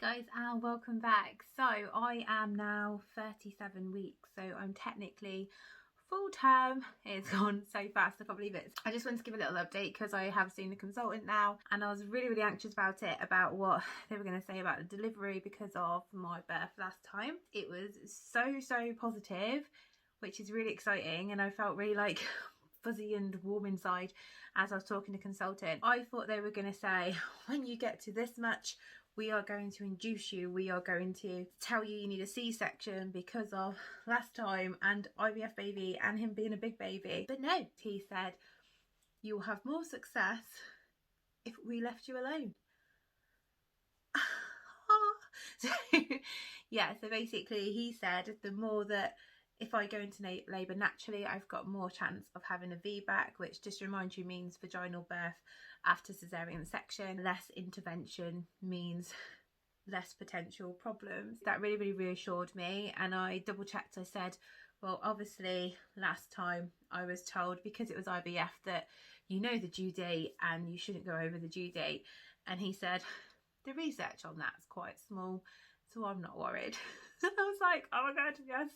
Hi guys and welcome back. So I am now 37 weeks, so I'm technically full term. It's gone so fast, I can't believe it. I just wanted to give a little update because I have seen a consultant now and I was really anxious about it, about what they were going to say about the delivery because of my birth last time. It was so positive, which is really exciting, and I felt really like fuzzy and warm inside as I was talking to consultant. I thought they were going to say, when you get to this much, we are going to induce you, we are going to tell you need a C-section because of last time and IVF baby and him being a big baby. But no, he said, you'll have more success if we left you alone. So yeah, so basically he said the more that if I go into labour naturally, I've got more chance of having a VBAC, which just reminds you means vaginal birth after cesarean section. Less intervention means less potential problems. That really reassured me, and I double checked. I said, well, obviously last time I was told because it was IVF that you know the due date and you shouldn't go over the due date, and he said the research on that's quite small, so I'm not worried. I was like, oh my god, yes.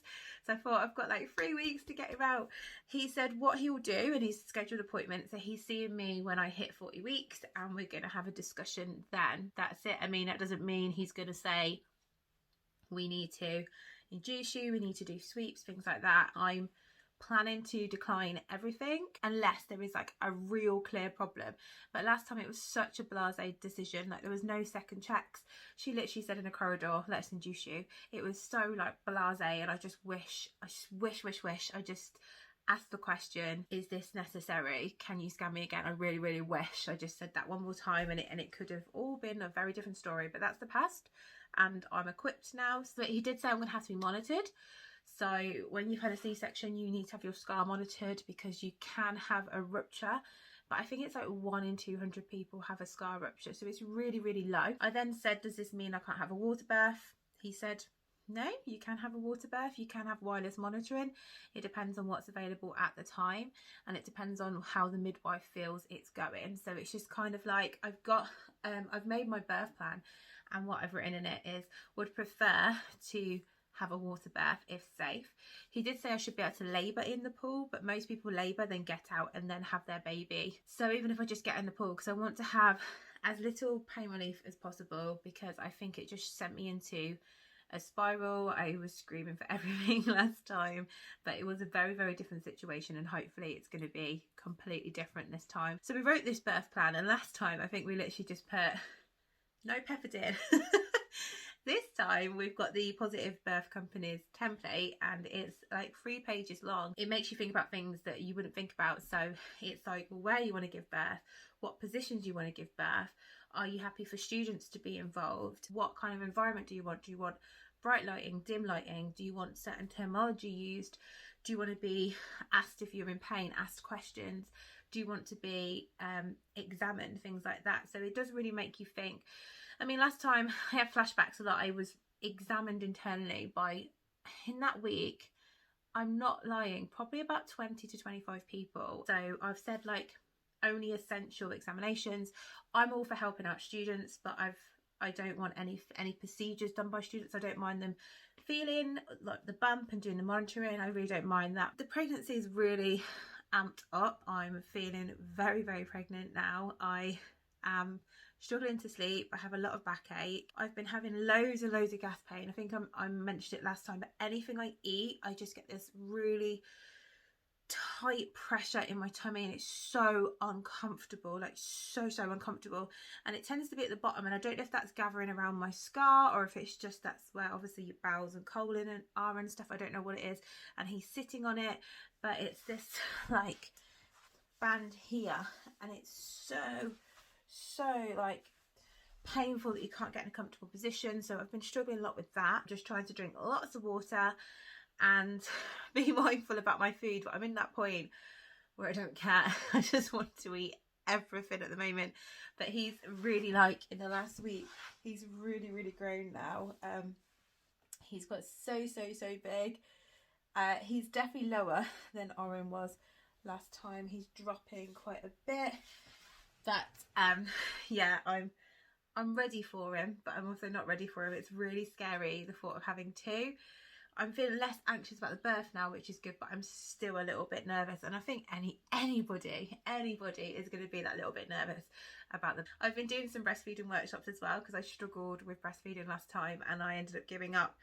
So I thought, I've got like 3 weeks to get him out. He said what he'll do, and he's scheduled appointments, so he's seeing me when I hit 40 weeks and we're going to have a discussion then. That's it. I mean, that doesn't mean he's going to say we need to induce you, we need to do sweeps, things like that. I'm planning to decline everything unless there is like a real clear problem. But last time it was such a blasé decision, like there was no second checks. She literally said in a corridor, let's induce you. It was so like blasé, and I just wish I just asked the question, is this necessary? Can you scan me again? I really wish I just said that one more time, and it could have all been a very different story, but that's the past and I'm equipped now. So he did say I'm gonna have to be monitored. So when you've had a C-section, you need to have your scar monitored because you can have a rupture. But I think it's like 1 in 200 people have a scar rupture. So it's really low. I then said, does this mean I can't have a water birth? He said, no, you can have a water birth. You can have wireless monitoring. It depends on what's available at the time. And it depends on how the midwife feels it's going. So it's just kind of like, I've made my birth plan. And what I've written in it is, would prefer to have a water birth if safe. He did say I should be able to labour in the pool, but most people labour then get out and then have their baby. So even if I just get in the pool, because I want to have as little pain relief as possible, because I think it just sent me into a spiral. I was screaming for everything last time, but it was a very different situation, and hopefully it's going to be completely different this time. So we wrote this birth plan, and last time I think we literally just put no pethidine. This time we've got the Positive Birth Company's template, and it's like 3 pages long. It makes you think about things that you wouldn't think about. So it's like where you want to give birth, what positions you want to give birth, are you happy for students to be involved, what kind of environment do you want? Do you want bright lighting, dim lighting? Do you want certain terminology used? Do you want to be asked if you're in pain, asked questions? Do you want to be examined? Things like that. So it does really make you think. I mean, last time I had flashbacks a lot. I was examined internally by, in that week, I'm not lying, probably about 20 to 25 people. So I've said like only essential examinations. I'm all for helping out students, but I don't want any procedures done by students. I don't mind them feeling like the bump and doing the monitoring. I really don't mind that. The pregnancy is really amped up. I'm feeling very pregnant now. I am struggling to sleep. I have a lot of backache. I've been having loads of gas pain. I think I mentioned it last time, but anything I eat, I just get this really tight pressure in my tummy, and it's so uncomfortable, like so uncomfortable, and it tends to be at the bottom, and I don't know if that's gathering around my scar or if it's just that's where obviously your bowels and colon are and stuff. I don't know what it is, and he's sitting on it, but it's this like band here, and it's so like painful that you can't get in a comfortable position. So I've been struggling a lot with that. Just trying to drink lots of water and be mindful about my food, but I'm in that point where I don't care. I just want to eat everything at the moment. But he's really, like, in the last week, he's really grown now. He's got so big. He's definitely lower than Oren was last time. He's dropping quite a bit. But yeah, I'm I'm ready for him, but I'm also not ready for him. It's really scary, the thought of having two. I'm feeling less anxious about the birth now, which is good, but I'm still a little bit nervous. And I think anybody is going to be that little bit nervous about them. I've been doing some breastfeeding workshops as well, because I struggled with breastfeeding last time and I ended up giving up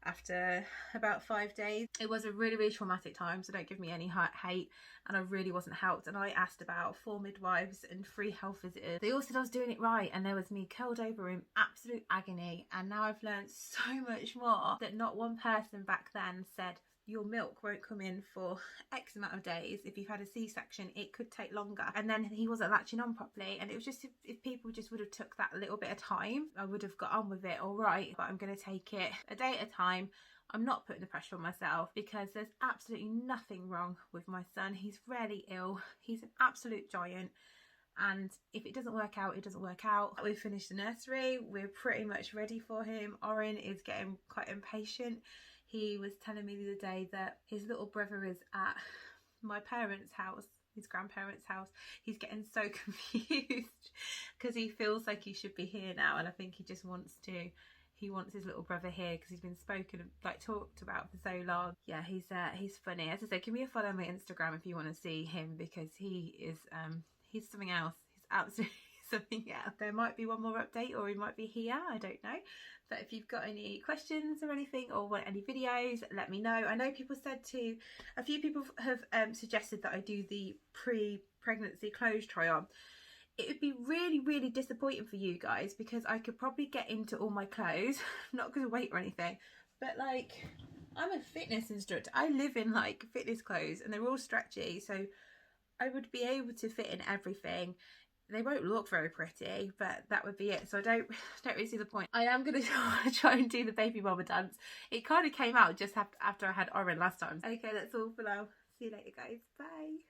after about 5 days. It was a really traumatic time, so don't give me any hate, and I really wasn't helped. And I asked about 4 midwives and 3 health visitors. They all said I was doing it right, and there was me curled over in absolute agony. And now I've learned so much more, that not one person back then said your milk won't come in for X amount of days. If you've had a C-section, it could take longer. And then he wasn't latching on properly, and it was just, if people just would have took that little bit of time, I would have got on with it all right. But I'm going to take it a day at a time. I'm not putting the pressure on myself, because there's absolutely nothing wrong with my son. He's rarely ill. He's an absolute giant. And if it doesn't work out, it doesn't work out. We've finished the nursery. We're pretty much ready for him. Oren is getting quite impatient. He was telling me the other day that his little brother is at my parents' house, his grandparents' house. He's getting so confused because he feels like he should be here now, and I think he just wants to. He wants his little brother here because he's been talked about for so long. Yeah, he's funny. As I said, give me a follow on my Instagram if you want to see him, because he is he's something else. He's absolutely something else. There might be one more update, or he might be here, I don't know. But if you've got any questions or anything, or want any videos, let me know. I know a few people have suggested that I do the pre-pregnancy clothes try on. It would be really disappointing for you guys, because I could probably get into all my clothes, not because of weight or anything, but like, I'm a fitness instructor. I live in like fitness clothes, and they're all stretchy, so I would be able to fit in everything. They won't look very pretty, but that would be it. So I don't really see the point. I am going to try and do the baby mama dance. It kind of came out just after I had Oren last time. Okay, that's all for now. See you later, guys. Bye.